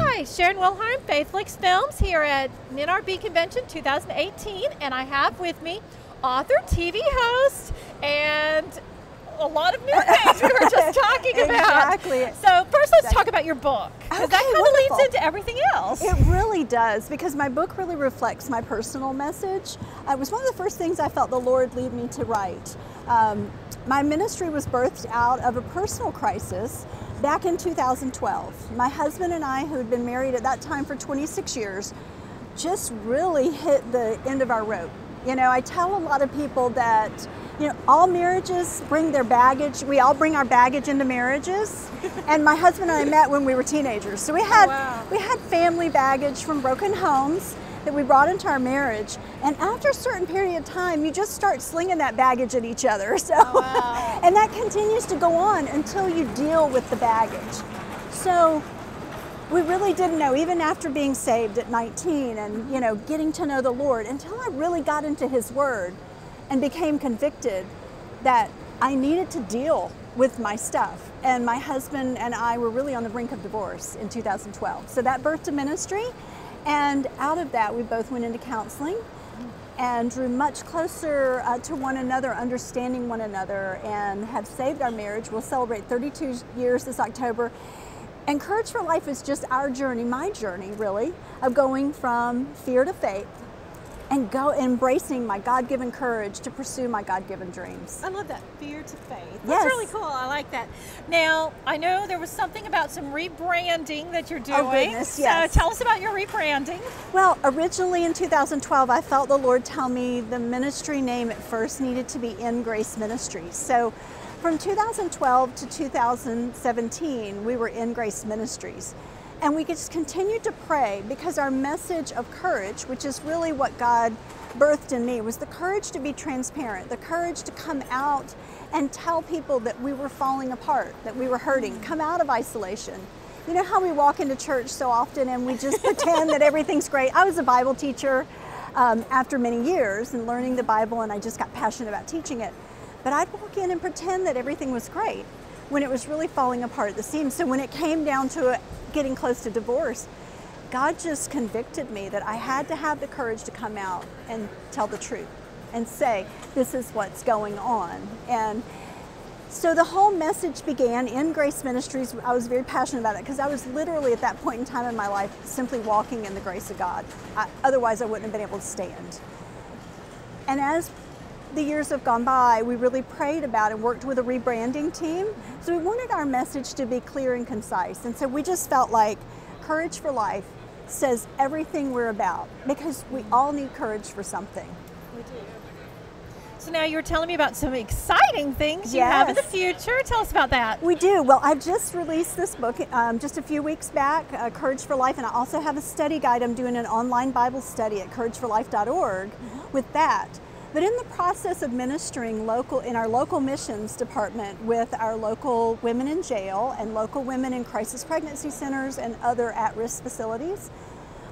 Hi, Sharon Wilharm, Flix Films here at NRB Convention 2018, and I have with me author, TV host, and a lot of new things we were just talking about. Exactly. So first let's talk about your book, because Okay, that kind of leads into everything else. It really does, because my book really reflects my personal message. It was one of the first things I felt the Lord lead me to write. My ministry was birthed out of a personal crisis back in 2012. My husband and I, who had been married at that time for 26 years, just really hit the end of our rope. You know, I tell a lot of people that, you know, all marriages bring their baggage. We all bring our baggage into marriages. And my husband and I met when we were teenagers. So we had family baggage from broken homes that we brought into our marriage. And after a certain period of time, you just start slinging that baggage at each other. So, and that continues to go on until you deal with the baggage. So we really didn't know, even after being saved at 19 and, you know, getting to know the Lord, until I really got into His Word and became convicted that I needed to deal with my stuff. And my husband and I were really on the brink of divorce in 2012. So that birthed a ministry, and out of that we both went into counseling and drew much closer to one another, understanding one another, and have saved our marriage. We'll celebrate 32 years this October. And Courage for Life is just our journey, my journey really, of going from fear to faith and embracing my God-given courage to pursue my God-given dreams. I love that, fear to faith. Yes. That's really cool, I like that. Now, I know there was something about some rebranding that you're doing. Oh goodness, yes. So tell us about your rebranding. Well, originally in 2012, I felt the Lord tell me the ministry name at first needed to be In Grace Ministries. So from 2012 to 2017, we were In Grace Ministries. And we just continued to pray, because our message of courage, which is really what God birthed in me, was the courage to be transparent, the courage to come out and tell people that we were falling apart, that we were hurting, come out of isolation. You know how we walk into church so often and we just pretend that everything's great. I was a Bible teacher after many years and learning the Bible, and I just got passionate about teaching it. But I'd walk in and pretend that everything was great when it was really falling apart at the seams. So when it came down to getting close to divorce, God just convicted me that I had to have the courage to come out and tell the truth and say, this is what's going on. And so the whole message began in Grace Ministries. I was very passionate about it because I was literally at that point in time in my life simply walking in the grace of God. Otherwise I wouldn't have been able to stand. And as the years have gone by, we really prayed about and worked with a rebranding team. So we wanted our message to be clear and concise. And so we just felt like Courage for Life says everything we're about, because we all need courage for something. We do. So now you're telling me about some exciting things you have in the future. Tell us about that. We do. Well, I just released this book just a few weeks back, Courage for Life, and I also have a study guide. I'm doing an online Bible study at courageforlife.org with that. But in the process of ministering in our local missions department with our local women in jail and local women in crisis pregnancy centers and other at-risk facilities,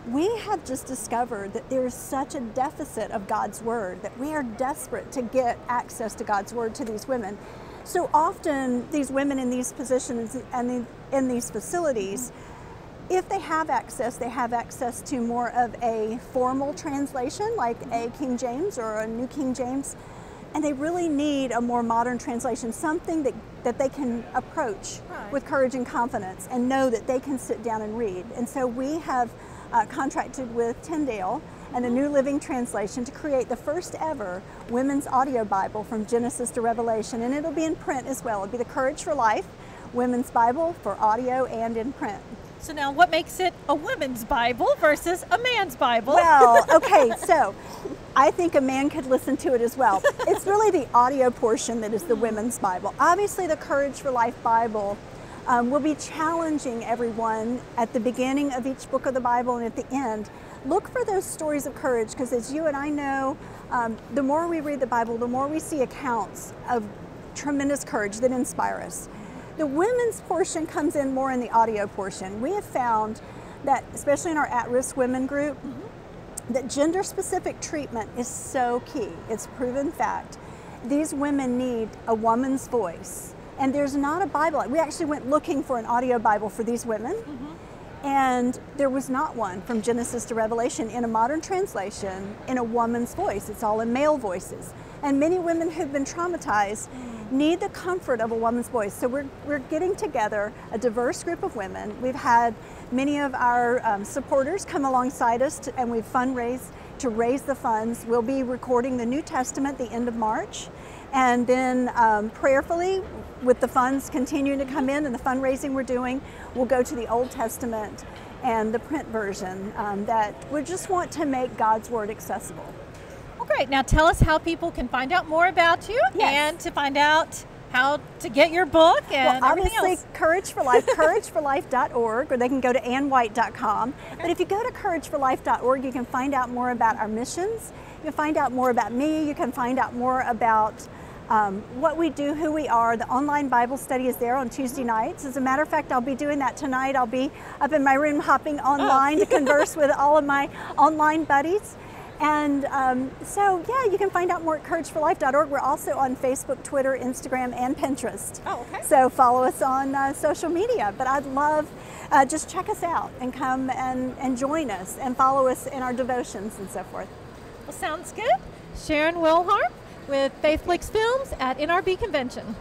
we have just discovered that there is such a deficit of God's Word, that we are desperate to get access to God's Word to these women. So often these women in these positions and in these facilities, if they have access to more of a formal translation, like a King James or a New King James, and they really need a more modern translation, something that they can approach with courage and confidence and know that they can sit down and read. And so we have contracted with Tyndale and a New Living Translation to create the first ever women's audio Bible from Genesis to Revelation, and it'll be in print as well. It'll be the Courage for Life Women's Bible for audio and in print. So now what makes it a women's Bible versus a man's Bible? Well, okay, so I think a man could listen to it as well. It's really the audio portion that is the women's Bible. Obviously the Courage for Life Bible will be challenging everyone at the beginning of each book of the Bible and at the end. Look for those stories of courage, because as you and I know, the more we read the Bible, the more we see accounts of tremendous courage that inspire us. The women's portion comes in more in the audio portion. We have found that, especially in our at-risk women group, that gender-specific treatment is so key. It's proven fact. These women need a woman's voice. And there's not a Bible. We actually went looking for an audio Bible for these women, and there was not one from Genesis to Revelation in a modern translation in a woman's voice. It's all in male voices. And many women who've been traumatized need the comfort of a woman's voice. So we're getting together a diverse group of women. We've had many of our supporters come alongside us, and we've fundraised to raise the funds. We'll be recording the New Testament the end of March. And then prayerfully, with the funds continuing to come in and the fundraising we're doing, we'll go to the Old Testament and the print version that we just want to make God's Word accessible. Well, great. Now tell us how people can find out more about you and to find out how to get your book and everything obviously, else. Courage for Life, courageforlife.org, or they can go to annwhite.com. But if you go to courageforlife.org, you can find out more about our missions. You can find out more about me. You can find out more about what we do, who we are. The online Bible study is there on Tuesday nights. As a matter of fact, I'll be doing that tonight. I'll be up in my room hopping online to converse with all of my online buddies. And so, yeah, you can find out more at courageforlife.org. We're also on Facebook, Twitter, Instagram, and Pinterest. Oh, okay. So follow us on social media. But I'd love, just check us out and come and join us and follow us in our devotions and so forth. Well, sounds good. Sharon Wilharm with Flix Films at NRB Convention.